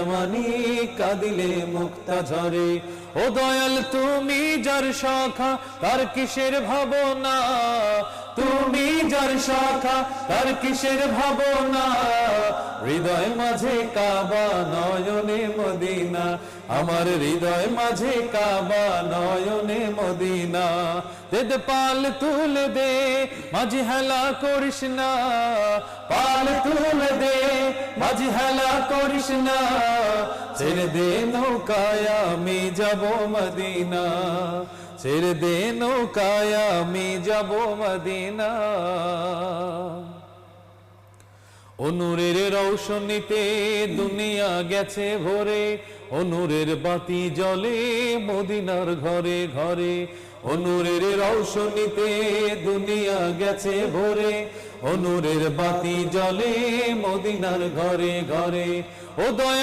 মানি কাঁদিলে মুক্তা ঝরে। ও দয়াল তুমি যার শাখা তার কিসের ভাবনা, তুমি যার শাখা তার কিসের ভাবনা। হৃদয় মাঝে কাবা নয়নে মদিনা, আমার হৃদয় মাঝে কাবা নয়নে মদিনা। তেদ পাল তুলে দে মাঝি হেলা করিস না, পাল তুলে দে মাঝি হেলা করিস না। ছেড়ে দে নৌকায় আমি যাব মদিনা, ছেড়ে দে নৌকায় আমি যাব মদিনা। ও নূরের রৌশনীতে দুনিয়া গেছে ভরে, ও নূরের বাতি জ্বলে মদিনার ঘরে ঘরে। ও নূরের রৌশনীতে দুনিয়া গেছে ভরে, ও নূরের বাতি জ্বলে মদিনার ঘরে ঘরে। ও দয়া